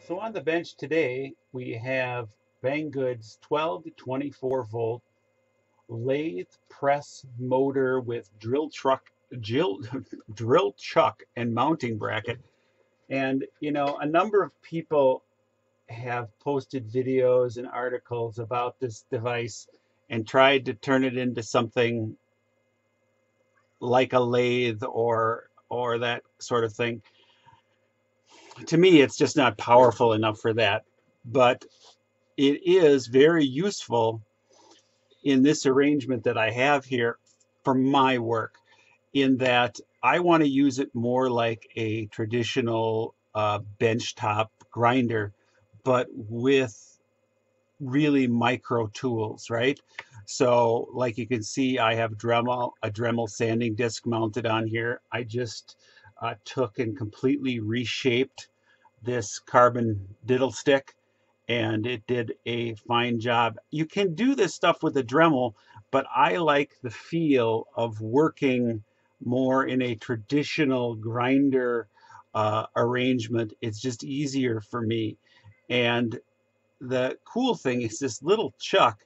So on the bench today, we have Banggood's 12 to 24 volt lathe press motor with drill chuck and mounting bracket. And a number of people have posted videos and articles about this device and tried to turn it into something like a lathe or that sort of thing. To me, it's just not powerful enough for that. But it is very useful in this arrangement that I have here for my work, in that I want to use it more like a traditional benchtop grinder, but with really micro tools, right? So, like you can see, I have a Dremel sanding disc mounted on here. I just took and completely reshaped this carbon diddle stick, and it did a fine job. You can do this stuff with a Dremel, but I like the feel of working more in a traditional grinder arrangement. It's just easier for me. And the cool thing is this little chuck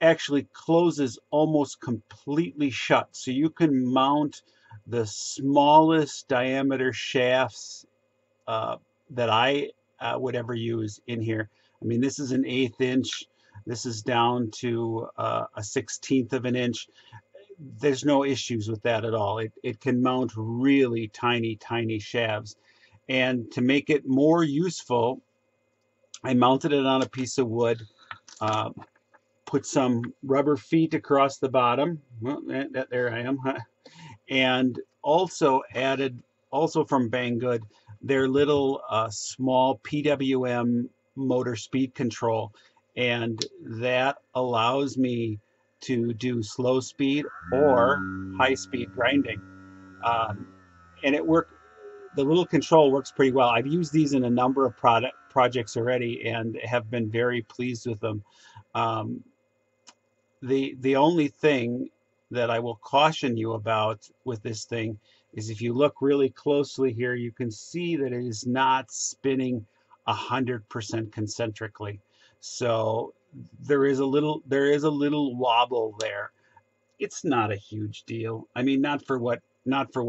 actually closes almost completely shut. So you can mount the smallest diameter shafts uh, that I would ever use in here. I mean, this is an 1/8 inch. This is down to a 1/16 of an inch. There's no issues with that at all. It can mount really tiny, tiny shafts. And to make it more useful, I mounted it on a piece of wood, uh, put some rubber feet across the bottom. Well, there I am. And also added, also from Banggood, their little small PWM motor speed control. And that allows me to do slow speed or high speed grinding. Um, and the little control works pretty well. I've used these in a number of projects already and have been very pleased with them. Um, the only thing that I will caution you about with this thing is, if you look really closely here, you can see that it is not spinning 100% concentrically. So there is a little wobble there. It's not a huge deal. I mean, not for what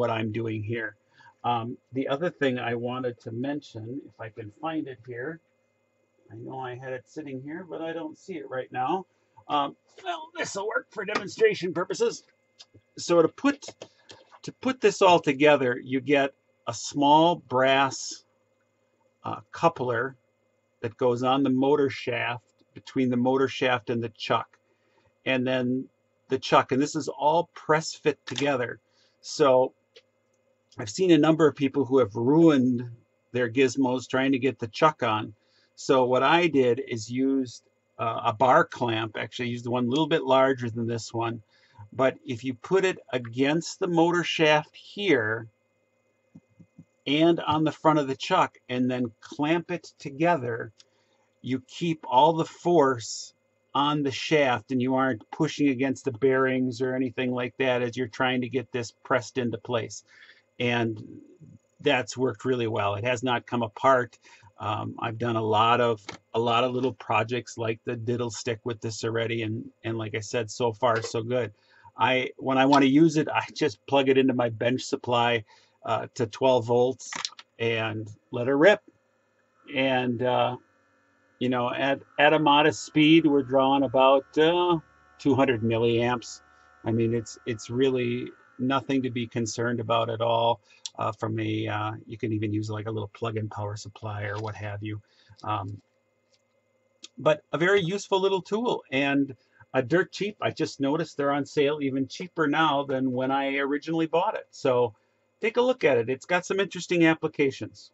I'm doing here. The other thing I wanted to mention, if I can find it here, I know I had it sitting here, but I don't see it right now. Well, this will work for demonstration purposes. So to put this all together, you get a small brass coupler that goes on the motor shaft, between the motor shaft and the chuck, and then the chuck, and this is all press fit together. So I've seen a number of people who have ruined their gizmos trying to get the chuck on. So what I did is used a bar clamp. Actually, I used one a little bit larger than this one. But if you put it against the motor shaft here and on the front of the chuck and then clamp it together, you keep all the force on the shaft and you aren't pushing against the bearings or anything like that as you're trying to get this pressed into place. And that's worked really well. It has not come apart. I've done a lot of little projects like the diddle stick with this already, and like I said, so far so good. When I want to use it, I just plug it into my bench supply to 12 volts and let it rip. And at a modest speed, we're drawing about 200 milliamps. I mean, it's really nothing to be concerned about at all. You can even use like a little plug-in power supply or what have you. Um, but a very useful little tool, and dirt cheap. I just noticed they're on sale even cheaper now than when I originally bought it. So take a look at it. It's got some interesting applications.